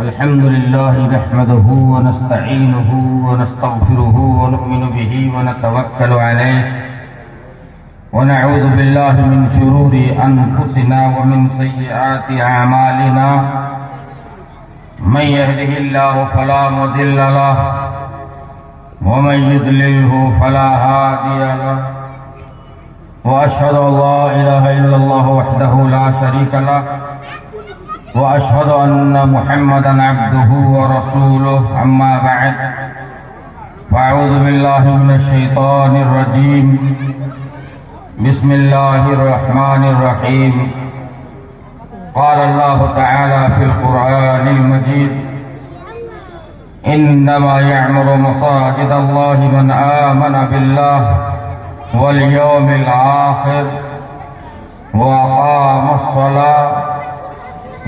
الحمد لله نحمده ونستعينه ونستغفره ونؤمن به ونتوكل عليه ونعوذ بالله من شرور أنفسنا ومن سيئات أعمالنا من يهده الله فلا مضل له ومن يضلله فلا هادي له وأشهد أن لا إله إلا الله وحده لا شريك له وأشهد أن محمدا عبده ورسوله أما بعد فأعوذ بالله من الشيطان الرجيم بسم الله الرحمن الرحيم قال الله تعالى في القرآن المجيد إنما يعمر مساجد الله من آمن بالله واليوم الآخر وأقام الصلاة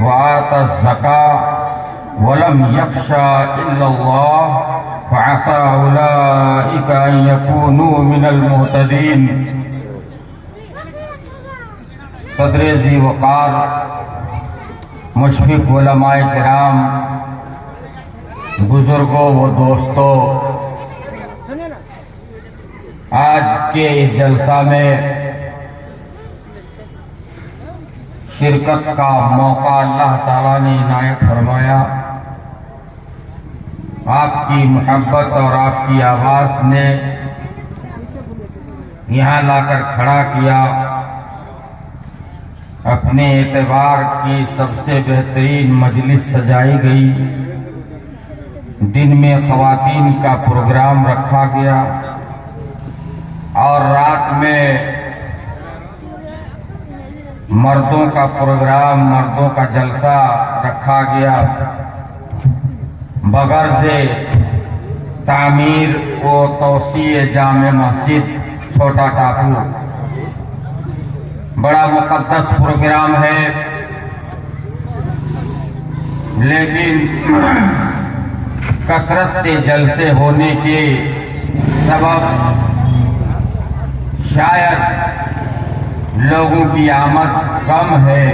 وآتى الزكاة ولم يخشى إلا الله فعسى أولئك أن يكونوا من المهتدين. صدر ذی وقار مشفق علماء کرام، بزرگوں و دوستوں، آج کے اس جلسہ میں شرکت کا موقع اللہ تعالیٰ نے عنایت فرمایا. آپ کی محبت اور آپ کی آواز نے یہاں لا کر کھڑا کیا. اپنے اعتبار کی سب سے بہترین مجلس سجائی گئی. دن میں خواتین کا پروگرام رکھا گیا اور رات میں مردوں کا پروگرام، مردوں کا جلسہ رکھا گیا. بغرض تعمیر و توسیع جامع مسجد چھوٹا ٹاپو. بڑا مقدس پروگرام ہے، لیکن کثرت سے جلسے ہونے کے سبب شاید لوگوں کی آمد کم ہے،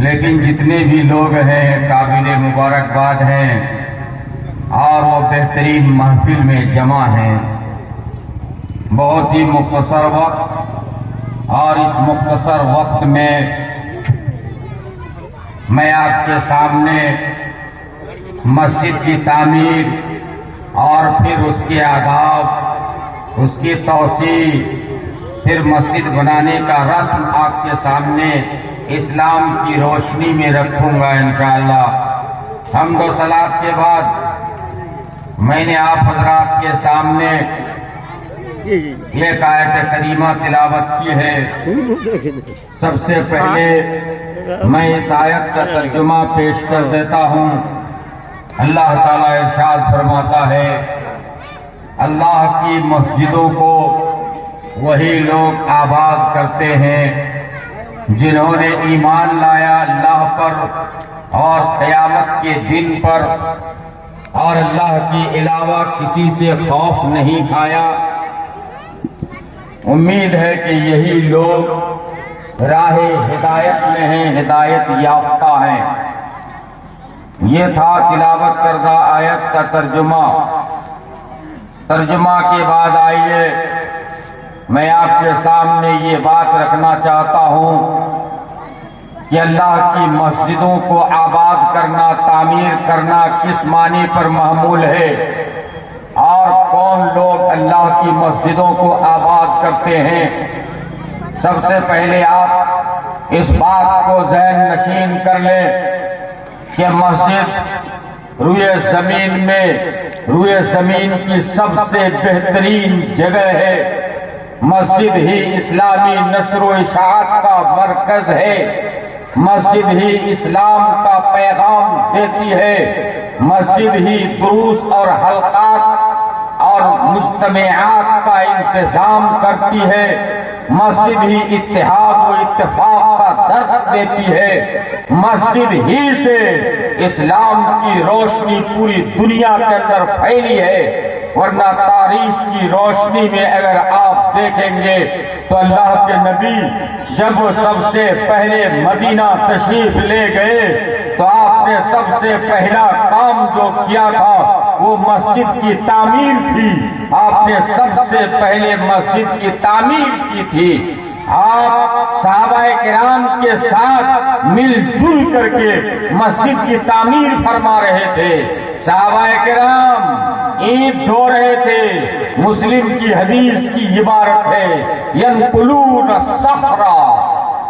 لیکن جتنے بھی لوگ ہیں قابل مبارکباد ہیں اور وہ بہترین محفل میں جمع ہیں. بہت ہی مختصر وقت، اور اس مختصر وقت میں میں آپ کے سامنے مسجد کی تعمیر اور پھر اس کے آداب، اس کی توسیع، پھر مسجد بنانے کا رسم آپ کے سامنے اسلام کی روشنی میں رکھوں گا انشاءاللہ. حمد و صلات کے بعد میں نے آپ حضرات کے سامنے ایک آیت کریمہ تلاوت کی ہے. سب سے پہلے میں اس آیت کا ترجمہ پیش کر دیتا ہوں. اللہ تعالیٰ ارشاد فرماتا ہے، اللہ کی مسجدوں کو وہی لوگ آباد کرتے ہیں جنہوں نے ایمان لایا اللہ پر اور قیامت کے دن پر، اور اللہ کے علاوہ کسی سے خوف نہیں کھایا. امید ہے کہ یہی لوگ راہ ہدایت میں ہیں، ہدایت یافتہ ہیں. یہ تھا تلاوت کردہ آیت کا ترجمہ. ترجمہ کے بعد آئیے میں آپ کے سامنے یہ بات رکھنا چاہتا ہوں کہ اللہ کی مسجدوں کو آباد کرنا، تعمیر کرنا کس معنی پر محمول ہے اور کون لوگ اللہ کی مسجدوں کو آباد کرتے ہیں. سب سے پہلے آپ اس بات کو ذہن نشین کر لیں کہ مسجد روئے زمین کی سب سے بہترین جگہ ہے. مسجد ہی اسلامی نشر و اشاعت کا مرکز ہے. مسجد ہی اسلام کا پیغام دیتی ہے. مسجد ہی دروس اور حلقات اور مجتمعات کا انتظام کرتی ہے. مسجد ہی اتحاد و اتفاق کا درس دیتی ہے. مسجد ہی سے اسلام کی روشنی پوری دنیا کے اندر پھیلی ہے. ورنہ تاریخ کی روشنی میں اگر آپ دیکھیں گے تو اللہ کے نبی جب سب سے پہلے مدینہ تشریف لے گئے تو آپ نے سب سے پہلا کام جو کیا تھا وہ مسجد کی تعمیر تھی. آپ نے سب سے پہلے مسجد کی تعمیر کی تھی. آپ صحابہ کرام کے ساتھ مل جل کر کے مسجد کی تعمیر فرما رہے تھے. صحابہ کرام اینٹ ڈھو رہے تھے. مسلم کی حدیث کی عبارت ہے ینقلون الصخرہ،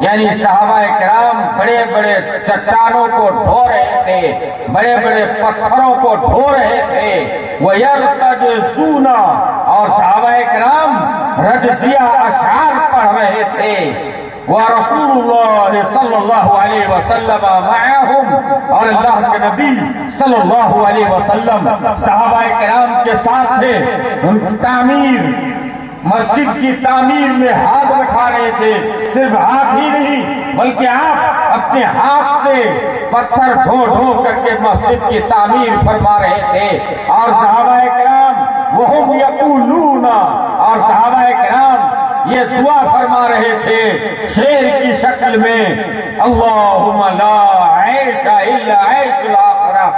یعنی صحابہ کرام بڑے بڑے چٹانوں کو ڈھو رہے تھے، بڑے بڑے پتھروں کو ڈھو رہے تھے. وَيَرْتَجِزُونَ، اور صحابہ کرام رجزیہ اشعار پڑھ رہے تھے. وَرَسُولُ اللَّهِ صلی اللہ علیہ وسلم مَعَهُمْ، اور اللہ کے نبی صلی اللہ علیہ وسلم صحابہ کرام کے ساتھ تھے. ان کی تعمیر، مسجد کی تعمیر میں ہاتھ بٹھا رہے تھے. صرف ہاتھ ہی نہیں بلکہ آپ اپنے ہاتھ سے پتھر ڈھو ڈھو کر کے مسجد کی تعمیر فرما رہے تھے. اور صحابہ کرام وہم یقولون، اور صحابہ کرام یہ دعا فرما رہے تھے شعر کی شکل میں، اللہم لا عیش الا عیش الاخرہ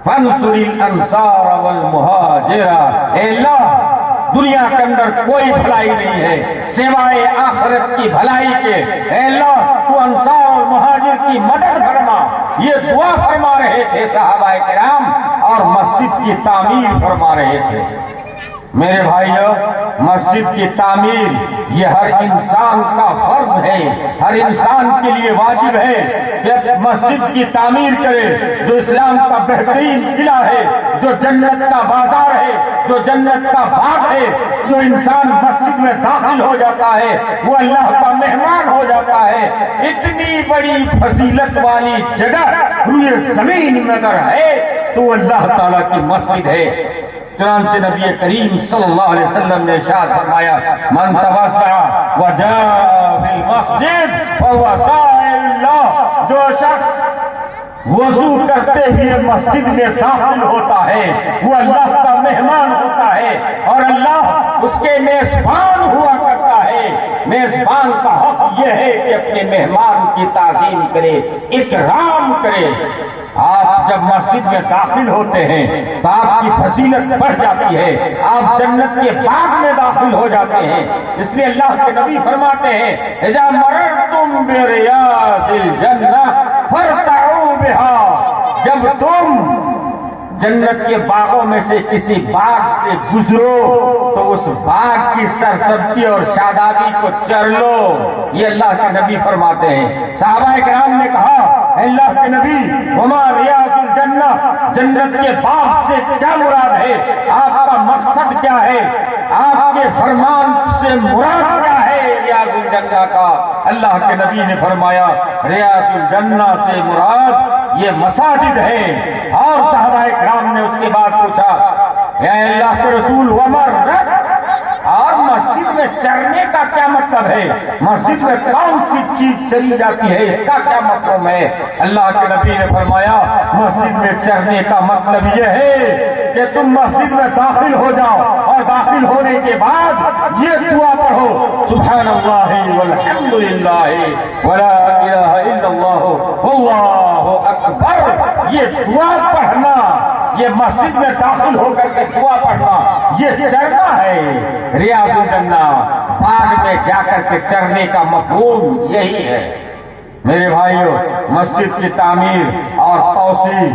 فانصر الانصار والمہاجر. اے اللہ، دنیا کے اندر کوئی بھلائی نہیں ہے سوائے آخرت کی بھلائی کے. اے اللہ، تو انصار اور مہاجر کی مدد فرما. یہ دعا فرما رہے تھے صحابہ کرام اور مسجد کی تعمیر فرما رہے تھے. میرے بھائیو، مسجد کی تعمیر یہ ہر انسان کا فرض ہے، ہر انسان کے لیے واجب ہے کہ مسجد کی تعمیر کرے. جو اسلام کا بہترین قلعہ ہے، جو جنت کا بازار ہے، جو جنت کا باغ ہے، جو انسان مسجد میں داخل ہو جاتا ہے وہ اللہ کا مہمان ہو جاتا ہے. اتنی بڑی فضیلت والی جگہ روئے زمین میں اگر ہے تو وہ اللہ تعالیٰ کی مسجد ہے. چنانچہ نبی کریم صلی اللہ علیہ وسلم نے ارشاد فرمایا من توسع وجاء بالمسجد فهو سائل اللہ، جو شخص وضو کرتے ہوئے مسجد میں داخل ہوتا ہے وہ اللہ کا مہمان ہوتا ہے اور اللہ اس کے میزبان ہوا کرتا ہے. میزبان کا حق یہ ہے کہ اپنے مہمان کی تعظیم کرے، اکرام کرے. آپ جب مسجد میں داخل ہوتے ہیں تو آپ کی فضیلت بڑھ جاتی ہے، آپ جنت کے باغ میں داخل ہو جاتے ہیں. اس لیے اللہ کے نبی فرماتے ہیں اذا مررتم بریاض الجنہ فارتعوا بها، جب تم جنت کے باغوں میں سے کسی باغ سے گزرو تو اس باغ کی سرسبزی اور شادابی کو چر لو. یہ اللہ کے نبی فرماتے ہیں. صحابہ کرام نے کہا اے اللہ کے نبی وما ریاض الجنہ، جنت کے باغ سے کیا مراد ہے؟ آپ کا مقصد کیا ہے؟ آپ کے فرمان سے مراد کیا ہے ریاض الجنہ کا؟ اللہ کے نبی نے فرمایا ریاض الجنہ سے مراد یہ مساجد ہے. اور صحابہ کرام نے اس کے بعد پوچھا اے اللہ کے رسول ومرت، اور مسجد میں چرنے کا کیا مطلب ہے؟ مسجد میں کون سی چیز چلی جاتی ہے، اس کا کیا مطلب ہے؟ اللہ کے نبی نے فرمایا مسجد میں چرنے کا مطلب یہ ہے کہ تم مسجد میں داخل ہو جاؤ اور داخل ہونے کے بعد یہ دعا پڑھو سبحان اللہ والحمد للہ ولا الہ الا اللہ واللہ اکبر. یہ دعا پڑھنا، یہ مسجد میں داخل ہو کر کے دعا پڑھنا، یہ چرنا ہے. ریاض الجنہ، باغ میں جا کر کے چرنے کا مفہوم یہی ہے. میرے بھائیو، مسجد کی تعمیر اور توسیع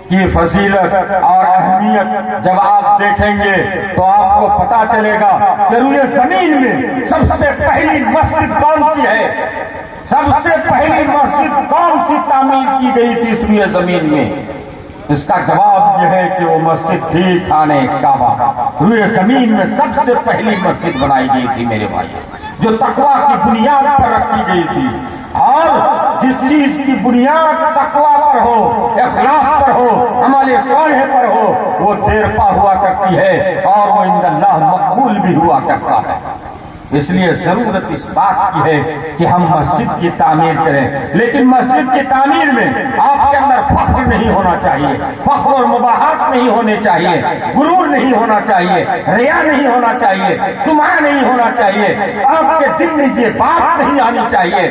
کی فضیلت اور اہمیت جب آپ دیکھیں گے تو آپ کو پتا چلے گا کہ روئے زمین میں سب سے پہلی مسجد کون سی ہے؟ سب سے پہلی مسجد کون سی تعمیر کی گئی تھی اس روئے زمین میں؟ اس کا جواب یہ ہے کہ وہ مسجد تھی خانہ کعبہ. روئے زمین میں سب سے پہلی مسجد بنائی گئی تھی میرے بھائی، جو تقویٰ کی بنیاد پر رکھی گئی تھی. اور جس چیز کی بنیاد تقویٰ پر ہو، اخلاص پر ہو، عمل صالح پر ہو، وہ دیر پا ہوا کرتی ہے اور وہ عند اللہ مقبول بھی ہوا کرتا ہے. اس لیے ضرورت اس بات کی ہے کہ ہم مسجد کی تعمیر کریں، لیکن مسجد کی تعمیر میں آپ کے اندر فخر نہیں ہونا چاہیے، فخر اور مباحات نہیں ہونے چاہیے، غرور نہیں ہونا چاہیے، ریا نہیں ہونا چاہیے، سمعہ نہیں ہونا چاہیے، آپ کے دل میں یہ بات نہیں آنی چاہیے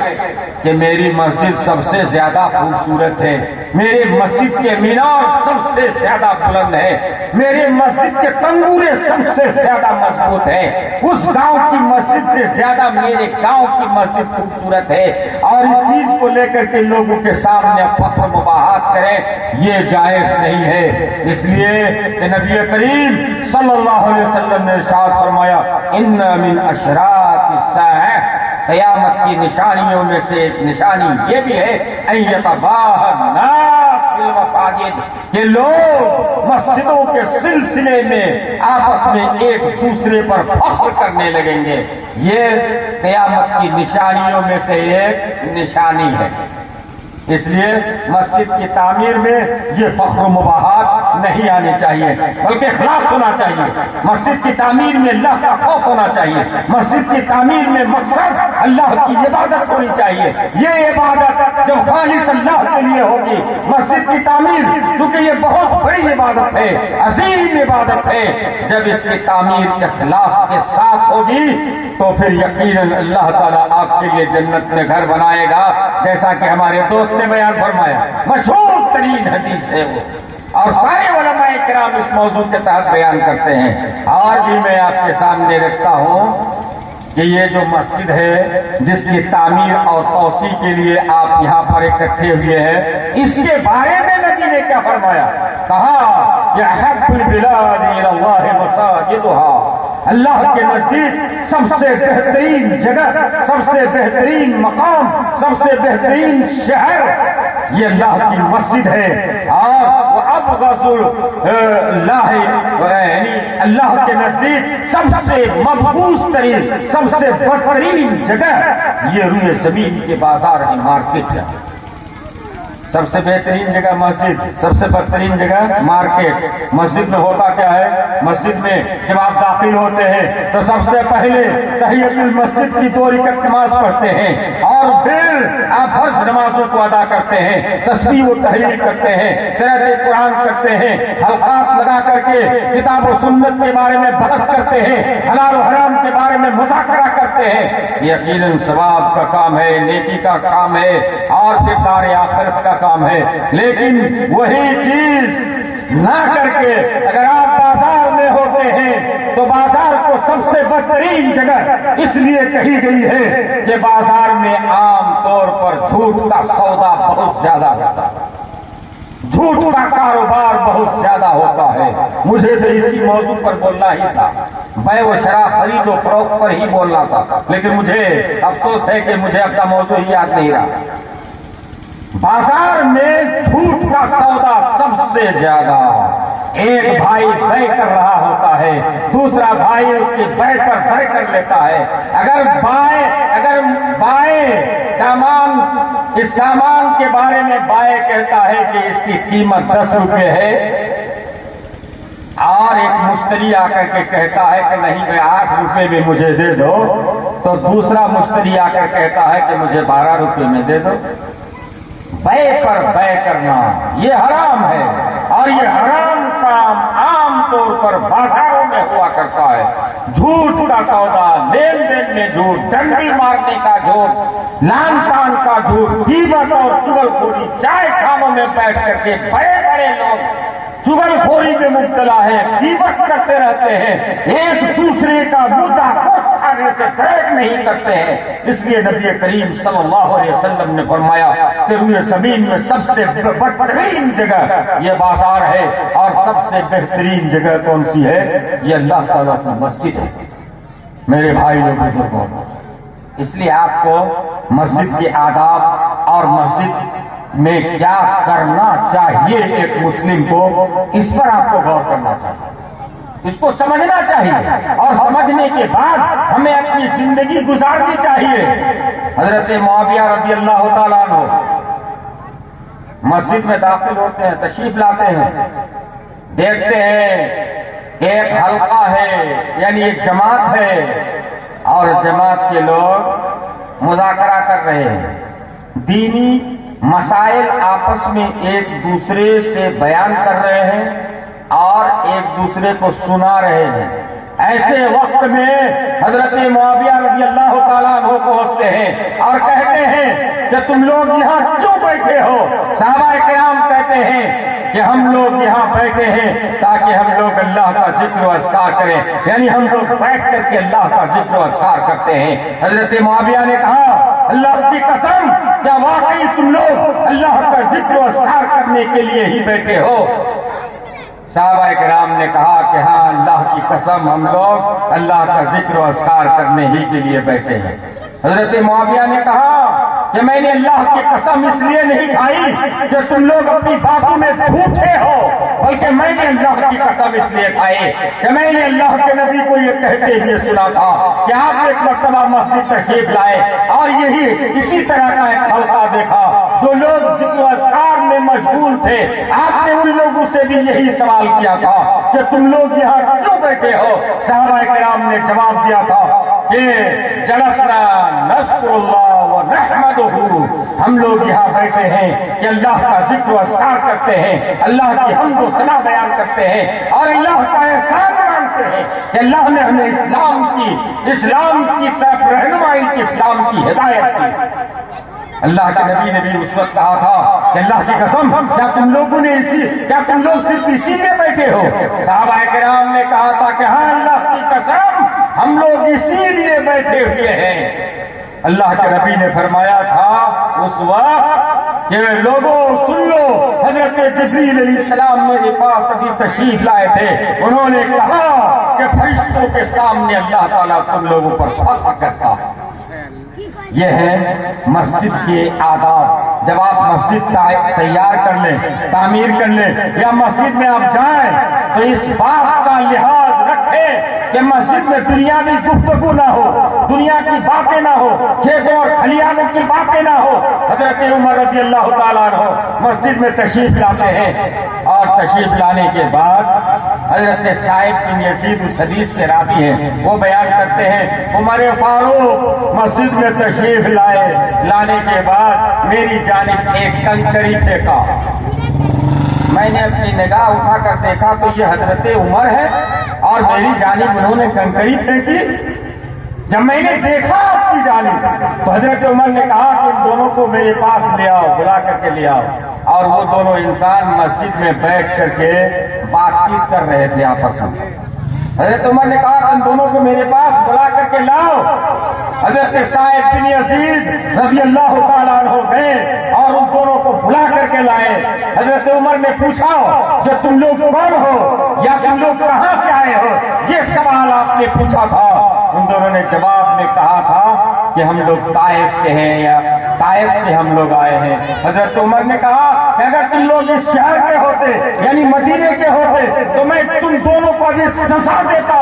کہ میری مسجد سب سے زیادہ خوبصورت ہے، میرے مسجد کے مینار سب سے زیادہ بلند ہے، میرے مسجد کے تنبورے سب سے زیادہ مضبوط ہے، اس گاؤں کی مسجد سے زیادہ میرے گاؤں کی مسجد خوبصورت ہے، اور اس چیز کو لے کر کے لوگوں کے سامنے فخر مباحات کریں، یہ جائز نہیں ہے۔ اس لیے کہ نبی کریم صلی اللہ علیہ وسلم نے ارشاد فرمایا، ان من اشراط الساعہ، قیامت کی نشانیوں میں سے ایک نشانی یہ بھی ہے ان یتباہی الناس بالمساجد، کہ لوگ مسجدوں کے سلسلے میں آپس میں ایک دوسرے پر فخر کرنے لگیں گے، یہ قیامت کی نشانیوں میں سے ایک نشانی ہے۔ اس لیے مسجد کی تعمیر میں یہ فخر و مباحات نہیں آنے چاہیے، بلکہ اخلاص ہونا چاہیے۔ مسجد کی تعمیر میں اللہ کا خوف ہونا چاہیے، مسجد کی تعمیر میں مقصد اللہ کی عبادت ہونی چاہیے، یہ عبادت جب خالص اللہ کے لیے ہوگی، مسجد کی تعمیر چونکہ یہ بہت بڑی عبادت ہے، عظیم عبادت ہے، جب اس کی تعمیر اخلاص کے ساتھ ہوگی تو پھر یقیناً اللہ تعالیٰ آپ کے لیے جنت میں گھر بنائے گا، جیسا کہ ہمارے دوست نے بیان فرمایا، مشہور ترین حدیث ہے وہ، اور سارے علماء کرام اس موضوع کے تحت بیان کرتے ہیں۔ اور بھی میں آپ کے سامنے رکھتا ہوں کہ یہ جو مسجد ہے جس کی تعمیر اور توسیع کے لیے آپ یہاں پر اکٹھے ہوئے ہیں، اس کے بارے میں نبی نے کیا فرمایا؟ کہا کہ احب البلاد الی اللہ مساجدها، اللہ کے نزدیک سب سے بہترین جگہ، سب سے بہترین مقام، سب سے بہترین شہر یہ اللہ کی مسجد ہے، اور وابغض اللہ، یعنی اللہ کے نزدیک سب سے مبغوض ترین، سب سے بدترین جگہ یہ روئے زمین کے بازار ہے، مارکیٹ ہے۔ سب سے بہترین جگہ مسجد، سب سے بدترین جگہ مارکیٹ۔ مسجد میں ہوتا کیا ہے؟ مسجد میں جب آپ داخل ہوتے ہیں تو سب سے پہلے تحیت المسجد کی 2 رکعت نماز پڑھتے ہیں، اور پھر آپ فرض نمازوں کو ادا کرتے ہیں، تسبیح و تحلیل کرتے ہیں، قراءت قرآن کرتے ہیں، حلقات لگا کر کے کتاب و سنت کے بارے میں بحث کرتے ہیں، حلال و حرام کے بارے میں مذاکرہ کرتے ہیں۔ یقیناً ثواب کا کام ہے، نیکی کا کام ہے، اور کردار آخرت کا کام ہے، لیکن وہی چیز نہ کر کے اگر آپ بازار میں ہوتے ہیں تو بازار کو سب سے بدترین جگہ اس لیے کہی گئی ہے کہ بازار میں عام طور پر جھوٹ کا سودا بہت زیادہ ہوتا ہے، جھوٹ کا کاروبار بہت زیادہ ہوتا ہے۔ مجھے تو اسی موضوع پر بولنا ہی تھا، بیع و شراء، خرید و فروخت پر ہی بولنا تھا، لیکن مجھے افسوس ہے کہ مجھے اپنا موضوع ہی یاد نہیں رہا۔ بازار میں جھوٹ کا سودا سب سے زیادہ، ایک بھائی بے کر رہا ہوتا ہے، دوسرا بھائی اس کی بے پر بے کر لیتا ہے۔ اگر بائے اس سامان کے بارے میں بائے کہتا ہے کہ اس کی قیمت 10 روپے ہے، اور ایک مشتری آ کر کے کہتا ہے کہ نہیں میں 8 روپے میں مجھے دے دو، تو دوسرا مشتری آ کر کہتا ہے کہ مجھے 12 روپے میں دے دو۔ بے پر بے کرنا یہ حرام ہے، اور یہ حرام کام عام طور پر بازاروں میں ہوا کرتا ہے۔ جھوٹ کا سودا، لین دین میں جھوٹ، ڈنڈی مارنے کا جھوٹ، لان تان کا جھوٹ، غیبت اور چغل خوری، چائے خانوں میں بیٹھ کر کے بڑے بڑے لوگ چغل خوری میں مبتلا ہے، غیبت کرتے رہتے ہیں، ایک دوسرے کا مردہ گوشت کھانے سے گریز نہیں کرتے ہیں۔ اس لیے نبی کریم صلی اللہ علیہ وسلم نے فرمایا کہ روئے زمین میں سب سے بدترین جگہ یہ بازار ہے، اور سب سے بہترین جگہ کون سی ہے؟ یہ اللہ تعالیٰ کی مسجد ہے۔ میرے بھائی اور بزرگوں، اس لیے آپ کو مسجد کے آداب اور مسجد میں کیا کرنا چاہیے ایک مسلم کو، اس پر آپ کو غور کرنا چاہیے، اس کو سمجھنا چاہیے، اور سمجھنے کے بعد ہمیں اپنی زندگی گزارنی چاہیے۔ حضرت معاویہ رضی اللہ تعالیٰ عنہ مسجد میں داخل ہوتے ہیں، تشریف لاتے ہیں، دیکھتے ہیں ایک حلقہ ہے، یعنی ایک جماعت ہے، اور جماعت کے لوگ مذاکرہ کر رہے ہیں، دینی مسائل آپس میں ایک دوسرے سے بیان کر رہے ہیں اور ایک دوسرے کو سنا رہے ہیں۔ ایسے وقت میں حضرت معاویہ رضی اللہ تعالیٰ عنہ پہنچتے ہیں اور کہتے ہیں کہ تم لوگ یہاں کیوں بیٹھے ہو؟ صحابہ کرام کہتے ہیں کہ ہم لوگ یہاں بیٹھے ہیں تاکہ ہم لوگ اللہ کا ذکر و اذکار کریں، یعنی ہم لوگ بیٹھ کر کے اللہ کا ذکر و اذکار کرتے ہیں۔ حضرت معاویہ نے کہا اللہ کی قسم، کیا واقعی تم لوگ اللہ کا ذکر و اذکار کرنے کے لیے ہی بیٹھے ہو؟ صحابہ کرام نے کہا کہ ہاں اللہ کی قسم، ہم لوگ اللہ کا ذکر و اذکار کرنے ہی کے لیے بیٹھے ہیں۔ حضرت معاویہ نے کہا کہ میں نے اللہ کی قسم اس لیے نہیں کھائی کہ تم لوگ اپنی باتوں میں جھوٹے ہو، بلکہ میں نے اللہ کی قسم اس لیے کھائی کہ میں نے اللہ کے نبی کو یہ کہتے ہوئے سنا تھا کہ آپ ایک مرتبہ مسجد تشریف لائے اور اسی طرح کا ایک حلقہ دیکھا، جو لوگ ذکر و اذکار میں مشغول تھے، آپ نے ان لوگوں سے بھی یہی سوال کیا تھا کہ تم لوگ یہاں کیوں بیٹھے ہو؟ صحابہ کرام نے جواب دیا تھا کہ جلسنا نذکر اللہ و نحمدہ، ہم لوگ یہاں بیٹھے ہیں کہ اللہ کا ذکر و اذکار کرتے ہیں، اللہ کی حمد و ثنا بیان کرتے ہیں اور اللہ کا احسان مانتے ہیں کہ اللہ نے ہمیں اسلام کی طرف رہنمائی کی، اسلام کی ہدایت کی۔ اللہ کے نبی نے بھی اس وقت کہا تھا کہ اللہ کی قسم، کیا تم لوگ صرف اسی لیے بیٹھے ہو؟ صحابہ کرام نے کہا تھا کہ ہاں اللہ کی قسم، ہم لوگ اسی لیے بیٹھے ہوئے ہیں۔ اللہ کے نبی نے فرمایا تھا اس وقت کہ لوگوں سن لو، حضرت جبریل علیہ السلام میرے پاس ابھی تشریف لائے تھے، انہوں نے کہا کہ فرشتوں کے سامنے اللہ تعالیٰ تم لوگوں پر فخر کرتا ہے۔ یہ ہے مسجد کے آداب۔ جب آپ مسجد تیار کر لیں، تعمیر کر لیں یا مسجد میں آپ جائیں تو اس بات کا لحاظ رکھیں کہ مسجد میں دنیاوی گفتگو نہ ہو، دنیا کی باتیں نہ ہو، کھیتوں اور کھلیانوں کی باتیں نہ ہو۔ حضرت عمر رضی اللہ تعالیٰ عنہ مسجد میں تشریف لاتے ہیں اور تشریف لانے کے بعد حضرت صائب بن یزید اس حدیث کے راوی ہیں، وہ بیان کرتے ہیں عمر فاروق مسجد میں تشریف لانے کے بعد میری جانب ایک کنکری پھینکا۔ میں نے اپنی نگاہ اٹھا کر دیکھا تو یہ حضرت عمر ہے اور میری جانب انہوں نے کنکری پھینکی۔ جب میں نے دیکھا آپ کی جانب تو حضرت عمر نے کہا کہ ان دونوں کو میرے پاس لے آؤ، بلا کر کے لے آؤ۔ اور وہ دونوں انسان مسجد میں بیٹھ کر کے بات چیت کر رہے تھے آپس میں۔ حضرت عمر نے کہا کہ ان دونوں کو میرے پاس بلا کر کے لاؤ۔ حضرت صائب بن یزید رضی اللہ تعالیٰ عنہ گئے اور ان دونوں کو بلا کر کے لائے۔ حضرت عمر نے پوچھا کہ تم لوگ کون ہو یا تم لوگ کہاں سے آئے ہو؟ یہ سوال آپ نے پوچھا تھا۔ ان دونوں نے جواب میں کہا تھا کہ ہم لوگ طائف سے ہیں یا طائف سے ہم لوگ آئے ہیں۔ حضرت عمر نے کہا کہ اگر تم لوگ اس شہر کے ہوتے یعنی مدینے کے ہوتے تو میں تم دونوں کو بھی سزا دیتا۔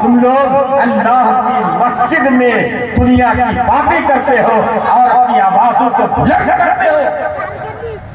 تم لوگ اللہ کی مسجد میں دنیا کی باتیں کرتے ہو اور اپنی آوازوں کو بلند کرتے ہو۔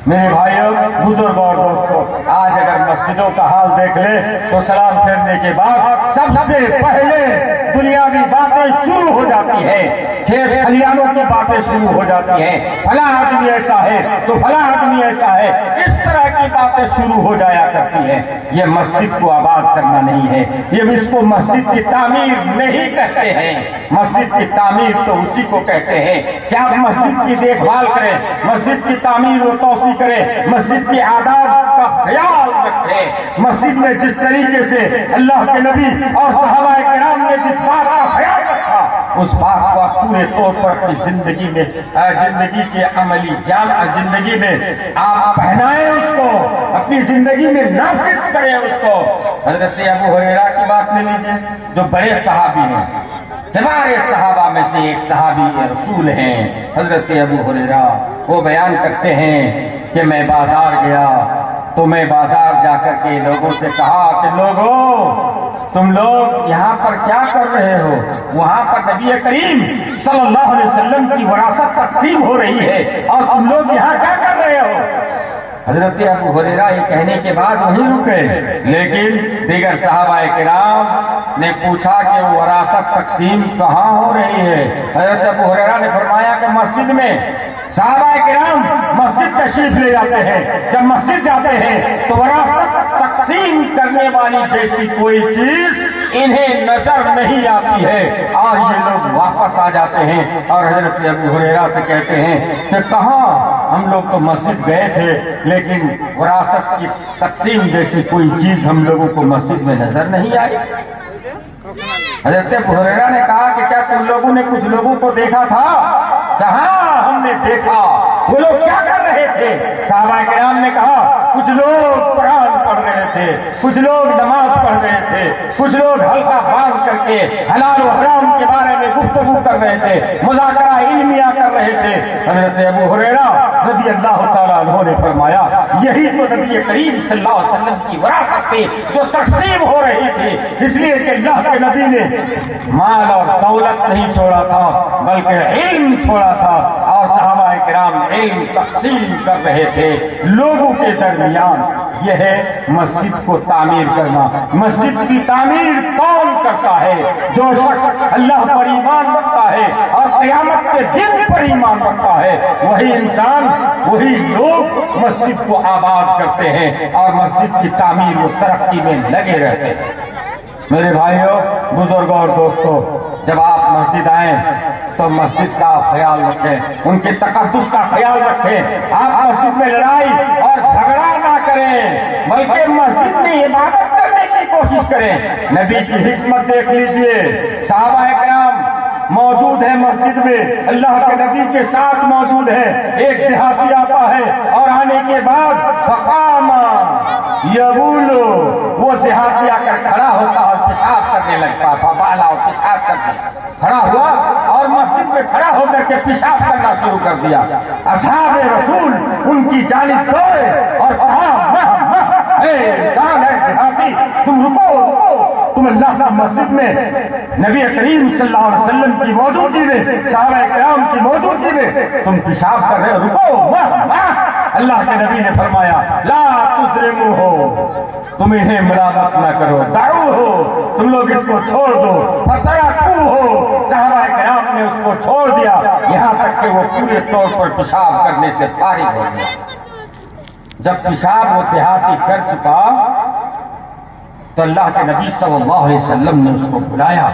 میرے بھائیوں، بزرگوں اور دوستوں، آج اگر مسجدوں کا حال دیکھ لیں تو سلام پھیرنے کے بعد سب سے پہلے دنیاوی باتیں شروع ہو جاتی ہیں، کھیت کھلیانوں کی باتیں شروع ہو جاتی ہیں، فلاں آدمی ایسا ہے تو فلاں آدمی ایسا ہے، اس طرح کی باتیں شروع ہو جایا کرتی ہیں۔ یہ مسجد کو آباد کرنا نہیں ہے، یہ اس کو مسجد کی تعمیر نہیں کہتے ہیں۔ مسجد کی تعمیر تو اسی کو کہتے ہیں کہ آپ مسجد کی دیکھ بھال کریں، مسجد کی تعمیر و توسیع کریں، مسجد کے آداب کا خیال رکھیں۔ مسجد میں جس طریقے سے اللہ کے نبی اور صحابہ کرام نے جس بات کا خیال رکھا، اس بات کو آپ پورے طور پر اپنی زندگی کے عملی زندگی میں آپ پہنائیں، اس کو اپنی زندگی میں نافذ کریں اس کو۔ حضرت ابو ہریرہ کی بات لے لیجیے، جو بڑے صحابی ہیں، ہمارے صحابہ میں سے ایک صحابی رسول ہیں حضرت ابو ہریرہ۔ وہ بیان کرتے ہیں کہ میں بازار گیا تو میں بازار جا کر کے لوگوں سے کہا کہ لوگوں تم لوگ یہاں پر کیا کر رہے ہو؟ وہاں پر نبی کریم صلی اللہ علیہ وسلم کی وراثت تقسیم ہو رہی ہے اور تم لوگ یہاں کیا کر رہے ہو؟ حضرت ابو ہریرہ یہ کہنے کے بعد وہیں رکے، لیکن دیگر صحابہ کرام نے پوچھا کہ وہ وراثت تقسیم کہاں ہو رہی ہے؟ حضرت ابو ہریرہ نے فرمایا کہ مسجد میں۔ صحابہ کرام مسجد تشریف لے جاتے ہیں، جب مسجد جاتے ہیں تو وراثت تقسیم کرنے والی جیسی کوئی چیز انہیں نظر نہیں آتی ہے، اور یہ لوگ واپس آ جاتے ہیں اور حضرت ابو ہریرہ سے کہتے ہیں کہ کہاں ہم لوگ تو مسجد گئے تھے لیکن وراثت کی تقسیم جیسی کوئی چیز ہم لوگوں کو مسجد میں نظر نہیں آئی۔ حضرت ابو ہریرہ نے کہا کہ کیا تم لوگوں نے کچھ لوگوں کو دیکھا تھا؟ کہاں ہم نے دیکھا۔ وہ لوگ کیا کر رہے تھے؟ صحابہ کرام نے کہا کچھ لوگ قرآن پڑھ رہے تھے، کچھ لوگ نماز پڑھ رہے تھے، کچھ لوگ حلقہ باندھ کر کے حلال و حرام کے بارے میں گفتگو کر رہے تھے، مذاکرہ علمیہ کر رہے تھے۔ حضرت ابو ہریرہ رضی اللہ تعالیٰ عنہ نے فرمایا یہی تو نبی کریم صلی اللہ علیہ وسلم کی وراثت تھی جو تقسیم ہو رہی تھی، اس لیے کہ اللہ کے نبی نے مال اور دولت نہیں چھوڑا تھا بلکہ علم چھوڑا تھا، اور صحابہ کرام علم تقسیم کر رہے تھے لوگوں کے درمیان۔ یہ ہے مسجد کو تعمیر کرنا۔ مسجد کی تعمیر کون کرتا ہے؟ جو شخص اللہ پر ایمان رکھتا ہے اور قیامت کے دن پر ایمان رکھتا ہے، وہی انسان، وہی لوگ مسجد کو آباد کرتے ہیں اور مسجد کی تعمیر و ترقی میں لگے رہتے ہیں۔ میرے بھائیوں، بزرگوں اور دوستوں، جب آپ مسجد آئیں تو مسجد کا خیال رکھیں، ان کے تقدس کا خیال رکھیں۔ آپ مسجد میں لڑائی اور جھگڑا نہ کریں بلکہ مسجد میں عبادت کرنے کی کوشش کریں۔ نبی کی حکمت دیکھ لیجئے، صحابہ کرام موجود ہے مسجد میں، اللہ کے نبی کے ساتھ موجود ہے۔ ایک دیہاتی آتا ہے اور آنے کے بعد فقام یبولو، وہ دیہاتی آ کر کھڑا ہوتا اور پیشاب کرنے لگتا، فبالا، اور پیشاب کرنے کھڑا ہوا اور مسجد میں کھڑا ہو کر کے پیشاب کرنا شروع کر دیا۔ اصحاب رسول ان کی جانب دوڑے اور کہا اے انسان، ہے دیہاتی، تم رکو رکو، تم اللہ کی مسجد میں نبی کریم صلی اللہ علیہ وسلم کی موجودگی میں، صحابہ کرام کی موجودگی میں تم پیشاب کر رہے ہو، رکو۔ اللہ کے نبی نے فرمایا لا تظلموا ہو، تم انہیں ملامت نہ کرو، دعو ہو، تم لوگ اس کو چھوڑ دو، فترکو ہو، صحابہ کرام نے اس کو چھوڑ دیا یہاں تک کہ وہ پورے طور پر پیشاب کرنے سے فارغ ہو گیا۔ جب پیشاب وہ دیہاتی کر چکا تو اللہ کے نبی صلی اللہ علیہ وسلم نے اس کو بلایا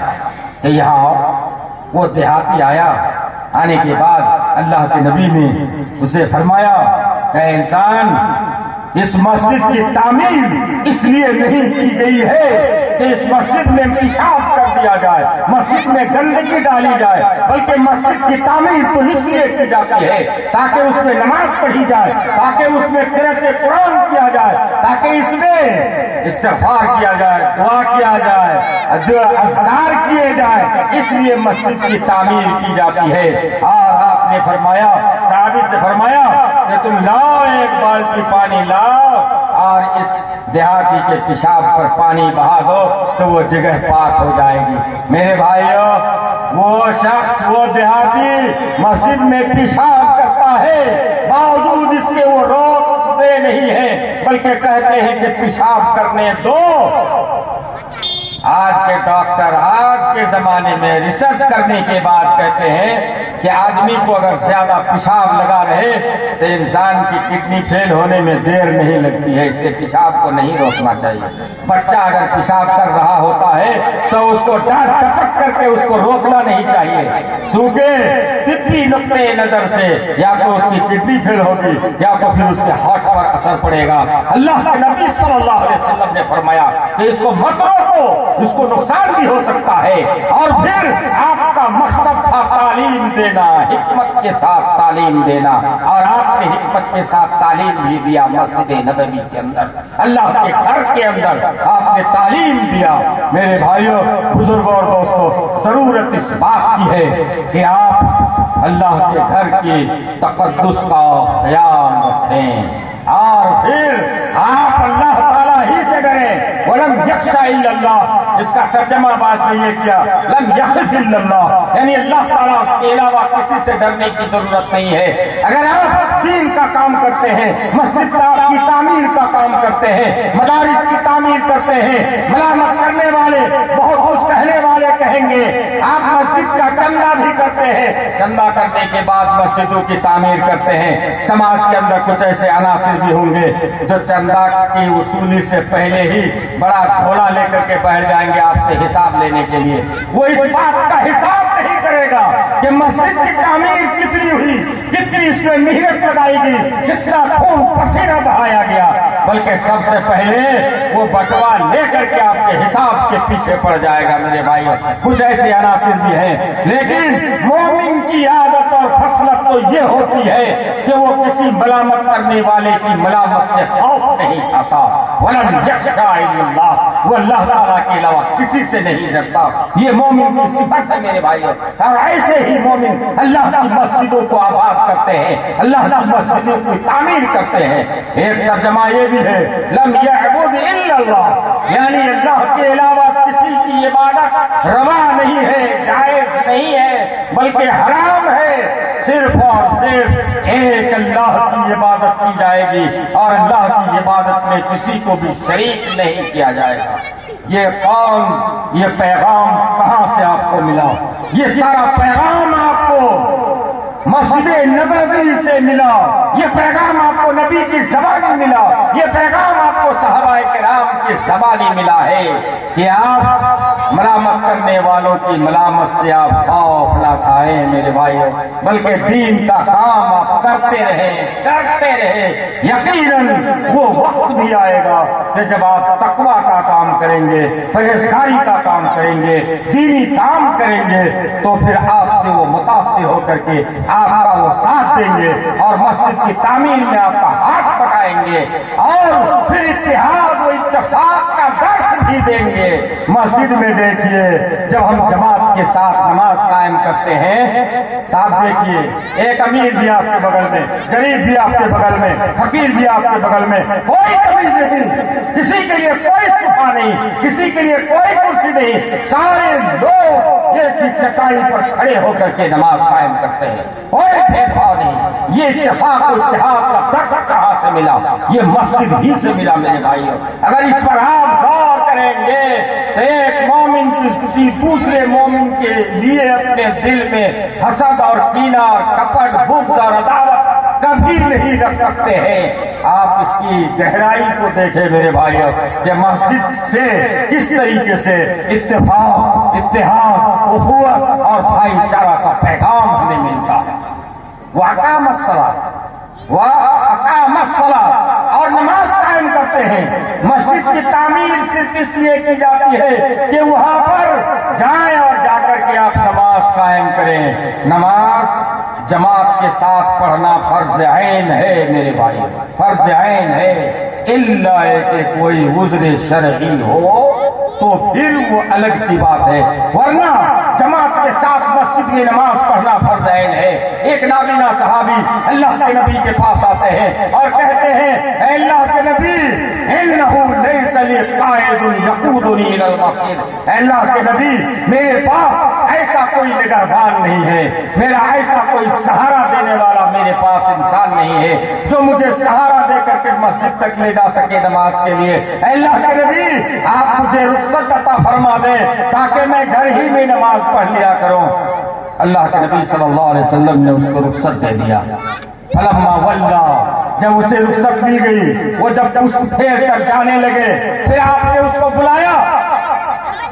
کہ یہاں وہ دیہاتی آیا۔ آنے کے بعد اللہ کے نبی نے اسے فرمایا کہ انسان، اس مسجد کی تعمیر اس لیے نہیں کی گئی ہے کہ اس مسجد میں پیشاب کر دیا جائے، مسجد میں گندگی ڈالی جائے، بلکہ مسجد کی تعمیر تو اس لیے کی جاتی ہے تاکہ اس میں نماز پڑھی جائے، تاکہ اس میں قرأت قرآن کیا جائے، تاکہ اس میں استغفار کیا جائے، دعا کیا جائے، اذکار کیے جائے، اس لیے مسجد کی تعمیر کی جاتی ہے۔ اور آپ نے فرمایا، صحابی سے فرمایا کہ تم لاؤ ایک بالٹی پانی لاؤ اور اس دیہاتی کے پیشاب پر پانی بہا دو تو وہ جگہ پاک ہو جائے گی۔ میرے بھائیوں، وہ شخص، وہ دیہاتی مسجد میں پیشاب کرتا ہے، باوجود اس کے وہ روکتے نہیں ہیں بلکہ کہتے ہیں کہ پیشاب کرنے دو۔ آج کے ڈاکٹر آج کے زمانے میں ریسرچ کرنے کے بعد کہتے ہیں کہ آدمی کو اگر زیادہ پیشاب لگا رہے تو انسان کی کڈنی فیل ہونے میں دیر نہیں لگتی ہے، اس لیے پیشاب کو نہیں روکنا چاہیے۔ بچہ اگر پیشاب کر رہا ہوتا ہے تو اس کو ڈانٹ ٹپک کر کے اس کو روکنا نہیں چاہیے، کیونکہ طبی نقطۂ نظر سے یا تو اس کی کڈنی فیل ہوگی یا تو پھر اس کے ہارٹ پر اثر پڑے گا۔ اللہ کے نبی صلی اللہ علیہ وسلم نے فرمایا کہ اس کو مت روکو، اس کو نقصان بھی ہو سکتا ہے۔ اور پھر آپ کا مقصد تھا تعلیم دینا، حکمت کے ساتھ تعلیم دینا، اور آپ نے حکمت کے ساتھ تعلیم بھی دیا۔ مسجد نبوی کے اندر، اللہ کے گھر کے اندر آپ نے تعلیم دیا۔ میرے بھائیوں، بزرگوں اور دوستوں، ضرورت اس بات کی ہے کہ آپ اللہ کے گھر کی تقدس کا خیال رکھیں، اور پھر آپ اللہ تعالیٰ ہی سے ڈریں۔ وَلَمْ يَخْشَ إِلَّا اللَّهِ، اس کا ترجمہ بعض نے یہ کیا، لم یخف الا اللہ، یعنی اللہ تعالیٰ کے علاوہ کسی سے ڈرنے کی ضرورت نہیں ہے۔ اگر آپ دین کا کام کرتے ہیں، مسجد کی تعمیر کا کام کرتے ہیں، مدارس کی تعمیر کرتے ہیں، ملامت کرنے والے بہت کچھ کہنے والے کہیں گے آپ مسجد کا چندہ بھی کرتے ہیں، چندہ کرنے کے بعد مسجدوں کی تعمیر کرتے ہیں۔ سماج کے اندر کچھ ایسے عناصر بھی ہوں گے جو چندہ کی وصولی سے پہلے ہی بڑا جھولا لے کر کے بیٹھ جائیں گے آپ سے حساب لینے کے لیے۔ وہ اس بات کا حساب نہیں کرے گا کہ مسجد کی تعمیر کتنی ہوئی، کتنی اس میں محنت لگائی گئی، کتنا خون پسینہ بہایا گیا، بلکہ سب سے پہلے وہ بٹوا لے کر کے آپ کے حساب کے پیچھے پڑ جائے گا۔ میرے بھائی کچھ ایسے عناصر بھی ہیں، لیکن مومن کی عادت اور خصلت تو یہ ہوتی ہے کہ وہ کسی ملامت کرنے والے کی ملامت سے خوف نہیں کھاتا۔ وَلَمْ يَخْشَىٰ إِلَّا اللَّهُ، وہ اللہ تعالیٰ کے علاوہ کسی سے نہیں ڈرتا۔ یہ مومن کی صفت ہے میرے بھائی، اور ایسے ہی مومن اللہ کی مسجدوں کو آباد کرتے ہیں، اللہ کی مسجدوں کی تعمیر کرتے ہیں۔ ایک ترجمہ یہ بھی ہے لم يعبد الا اللہ، یعنی اللہ کے علاوہ کسی کی عبادت روا نہیں ہے، جائز نہیں ہے، بلکہ حرام ہے۔ صرف اور صرف ایک اللہ کی عبادت کی جائے گی، اور اللہ کی عبادت میں کسی کو بھی شریک نہیں کیا جائے گا۔ یہ قول، یہ پیغام کہاں سے آپ کو ملا؟ یہ سارا پیغام آپ کو مسجد نبوی سے ملا، یہ پیغام آپ کو نبی کی زبانی ملا، یہ پیغام آپ کو صحابہ کرام کی زبانی ملا ہے کہ آپ ملامت کرنے والوں کی ملامت سے آپ خوف نہ کھائیں میرے بھائیوں، بلکہ دین کا کام آپ کرتے رہیں، کرتے رہیں۔ یقیناً وہ وقت بھی آئے گا کہ جب آپ تقویٰ کا کام کریں گے، پرہیزگاری کا کام کریں گے، دینی کام کریں گے، تو پھر آپ سے وہ متاثر ہو کر کے آپ کا وہ ساتھ دیں گے، اور مسجد کی تعمیر میں آپ کا ہاتھ پکائیں گے، اور پھر اتحاد و اتفاق کا درس بھی دیں گے۔ مسجد میں دیکھیے جب ہم جماعت کے ساتھ نماز قائم کرتے ہیں تو آپ دیکھیے ایک امیر بھی آپ کے بغل میں، غریب بھی آپ کے بغل میں، فقیر بھی آپ کے بغل میں، کوئی تمیز نہیں، کسی کے لیے کوئی صفحہ نہیں، کسی کے لیے کوئی کرسی نہیں، سارے لوگ ایک ہی چٹائی پر کھڑے ہو کر کے نماز قائم کرتے ہیں، کوئی بھید بھاؤ نہیں۔ یہ اتفاق و اتحاد کا درس کہاں سے ملا؟ یہ مسجد ہی سے ملا میرے بھائیوں۔ اگر اس پر آپ غور کریں گے تو ایک مومن کسی دوسرے مومن کے لیے اپنے دل میں حسد اور کینہ اور کپٹ، بغض اور عداوت کبھی نہیں رکھ سکتے ہیں۔ آپ اس کی گہرائی کو دیکھیں میرے بھائیوں کہ مسجد سے کس طریقے سے اتفاق، اتحاد، اخوت اور بھائی چارہ کا پیغام ہمیں ملتا ہے۔ وَأَقَامَ الصَّلَاةَ، وَأَقَامَ الصَّلَاةَ، اور نماز قائم کرتے ہیں۔ مسجد کی تعمیر صرف اس لیے کی جاتی ہے کہ وہاں پر جائیں اور جا کر کے آپ نماز قائم کریں۔ نماز جماعت کے ساتھ پڑھنا فرض عین ہے میرے بھائی، فرض عین ہے، الا کہ کوئی عذر شرعی ہو تو پھر وہ الگ سی بات ہے، ورنہ جماعت کے ساتھ مسجد میں نماز پڑھنا فرض عین ہے۔ ایک نابینا صحابی اللہ کے نبی کے پاس آتے ہیں اور کہتے ہیں اے اللہ کے نبی انہ لیس لی قائد یقودنی الی المسجد، اے اللہ کے نبی میرے پاس ایسا کوئی نگہبان نہیں ہے، میرا ایسا کوئی سہارا دینے والا میرے پاس انسان نہیں ہے جو مجھے سہارا دے کر کے مسجد تک لے جا سکے نماز کے لیے۔ اے اللہ کے نبی آپ مجھے رخصت عطا فرما دیں تاکہ میں گھر ہی میں نماز پڑھ لیا کروں۔ اللہ کے نبی صلی اللہ علیہ وسلم نے اس کو رخصت دے دیا۔ فلما ولا، جب اسے رخصت مل گئی، وہ جب اس پھیر کر جانے لگے، پھر آپ نے اس کو بلایا،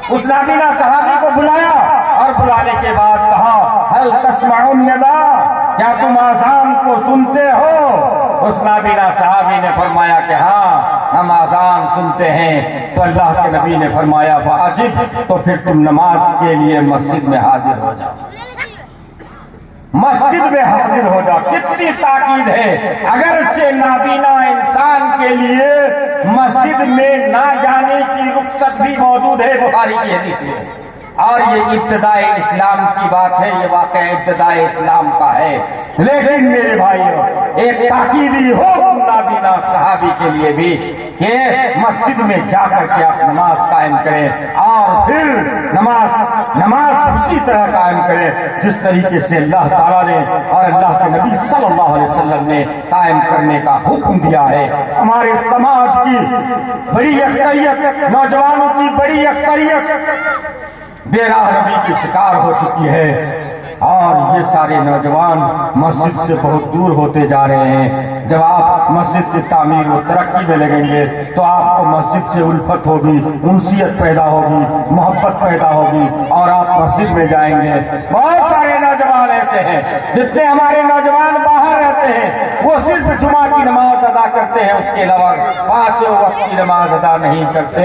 اس نابینا صحابی کو بلایا، اور بلانے کے بعد کہا هل تسمعون النداء، کیا تم اذان کو سنتے ہو؟ اس نابینا صحابی نے فرمایا کہ ہاں ہم اذان سنتے ہیں۔ تو اللہ کے نبی نے فرمایا فاجب، تو پھر تم نماز کے لیے مسجد میں حاضر ہو جاؤ، مسجد میں حاضر ہو جاؤ۔ کتنی تاکید ہے، اگرچہ نابینا انسان کے لیے مسجد میں نہ جانے کی رخصت بھی موجود ہے بخاری کی حدیث میں، اور یہ ابتدائے اسلام کی بات ہے، یہ واقعہ ابتدائے اسلام کا ہے، لیکن میرے بھائیوں ایک تاکیدی حکم نابینا مانا صحابی کے لیے بھی کہ مسجد میں جا کر کے آپ نماز قائم کریں اور پھر نماز اسی طرح قائم کریں جس طریقے سے اللہ تعالیٰ نے اور اللہ کے نبی صلی اللہ علیہ وسلم نے قائم کرنے کا حکم دیا ہے۔ ہمارے سماج کی بڑی اکثریت، نوجوانوں کی بڑی اکثریت بے راہ روی کی شکار ہو چکی ہے اور یہ سارے نوجوان مسجد سے بہت دور ہوتے جا رہے ہیں۔ جب آپ مسجد کی تعمیر و ترقی میں لگیں گے تو آپ کو مسجد سے الفت ہوگی، انسیت پیدا ہوگی، محبت پیدا ہوگی اور آپ مسجد میں جائیں گے۔ بہت سارے نوجوان ایسے ہیں جتنے ہمارے نوجوان باہر رہتے ہیں وہ صرف جمعہ کی نماز ادا کرتے ہیں، اس کے علاوہ 5 وقت کی نماز ادا نہیں کرتے۔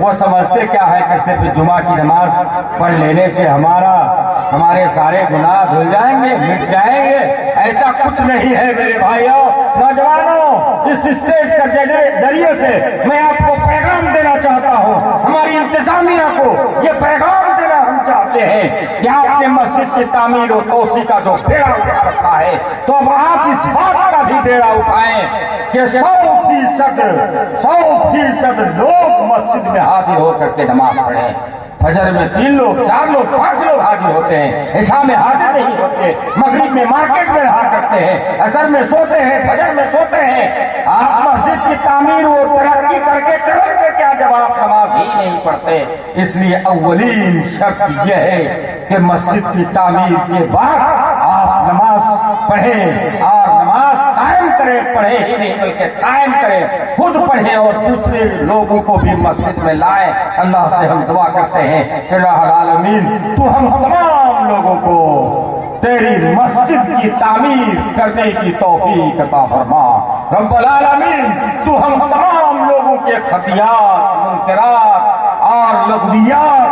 وہ سمجھتے کیا ہے کہ صرف جمعہ کی نماز پڑھ لینے سے ہمارے سارے گناہ دھل جائیں گے، مٹ جائیں گے۔ ایسا کچھ نہیں ہے میرے بھائیوں، نوجوانوں، اس اسٹیج کے ذریعے سے میں آپ کو پیغام دینا چاہتا ہوں، ہماری انتظامیہ کو یہ پیغام دینا ہم چاہتے ہیں کہ آپ نے مسجد کی تعمیر و توسیع کا جو بیڑا اٹھا رکھا ہے تو اب آپ اس بات کا بھی بیڑا اٹھائیں کہ 100% لوگ مسجد میں حاضر ہو کر کے نماز پڑھیں۔ فجر میں 3 لوگ، 4 لوگ، 5 لوگ حاضر ہوتے ہیں، عشاء میں حاضر نہیں ہوتے، مغرب میں مارکیٹ میں رہا کرتے ہیں، عصر میں سوتے ہیں، فجر میں سوتے ہیں۔ آپ مسجد کی تعمیر و ترقی کر کے کریں گے کیا جب آپ نماز ہی نہیں پڑھتے؟ اس لیے اولین شرط یہ ہے کہ مسجد کی تعمیر کے بعد آپ نماز پڑھیں اور نماز قائم کریں، پڑھیں ہی نہیں بلکہ قائم کریں، خود پڑھیں اور دوسرے لوگوں کو بھی مسجد میں لائیں۔ اللہ سے ہم دعا کرتے ہیں کہ الہ العالمین تو ہم تمام لوگوں کو تیری مسجد کی تعمیر کرنے کی توفیق عطا فرما۔ رب العالمین تو ہم تمام لوگوں کے خطیات، منکرات اور لغویات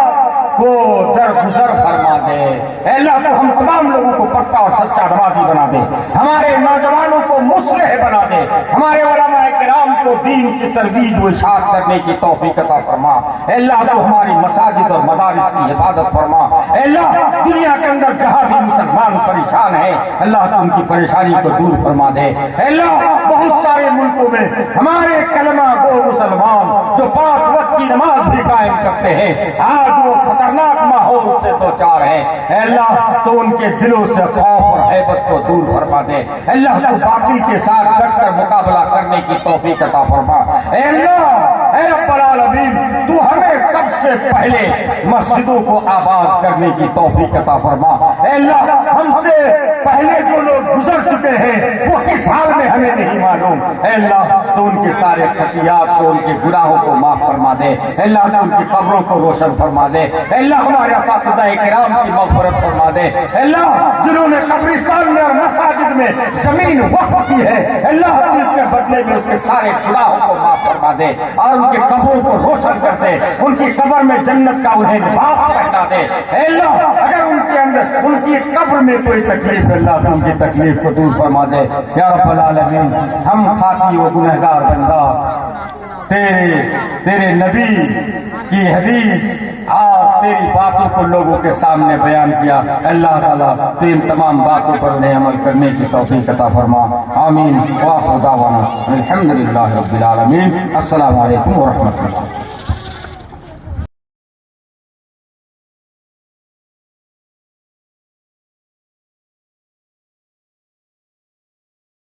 کو درگزر فرما دے۔ اے اللہ تو ہم تمام لوگوں کو پکا اور سچا نمازی بنا دے، ہمارے نوجوانوں کو مصلح بنا دے، ہمارے علماء کرام کو دین کی ترویج و اشاعت کرنے کی توفیق عطا فرما۔ اے اللہ تو ہماری مساجد اور مدارس کی حفاظت فرما۔ اے اللہ دنیا کے اندر جہاں بھی مسلمان پریشان ہیں اللہ تو ان کی پریشانی کو دور فرما دے۔ اے اللہ بہت سارے ملکوں میں ہمارے کلمہ گو مسلمان جو 5 وقت کی نماز بھی قائم کرتے ہیں آج وہ خطرناک ماحول سے دوچار ہیں۔ اے اللہ تو ان کے دلوں سے خوف اور ہیبت کو دور فرما دے۔ اے اللہ تو باطل کے ساتھ ڈٹ کر مقابلہ کرنے کی توفیق عطا فرما۔ اے اللہ، اے رب العالمین تو ہمیں سب سے پہلے مسجدوں کو آباد کرنے کی توفیق عطا فرما۔ اے اللہ ہم سے پہلے جو لوگ گزر چکے ہیں وہ کس حال میں ہمیں نہیں معلوم۔ اے اللہ تو ان کے سارے خطیات کو، ان کے گناہوں کو معاف فرما دے۔ اے اللہ تو ان کی قبروں کو روشن فرما دے۔ اے اللہ ہمارے اساتذہ کرام کی مغفرت فرما دے۔ اے اللہ جنہوں نے قبرستان میں اور مساجد میں زمین وقف کی ہے اے اللہ اس کے بدلے میں اس کے سارے گناہوں کو معاف فرما دے اور ان کے قبروں کو روشن کر دے، ان کی قبر میں جنت کا انہیں لباس پہنا دے۔ اے اللہ اگر ان کے اندر ان کی قبر میں کوئی تکلیف ہے اللہ تو ان کی تکلیف کو دور فرما دے۔ یا رب العالمین ہم خاطی و گنہگار بندہ تیرے نبی کی حدیث اور تیری باتوں کو لوگوں کے سامنے بیان کیا۔ اللہ تعالیٰ تو ان تمام باتوں پر انہیں عمل کرنے کی توفیق عطا فرما۔ آمین وآخر دعوانا الحمدللہ رب العالمین۔ السلام علیکم ورحمۃ اللہ۔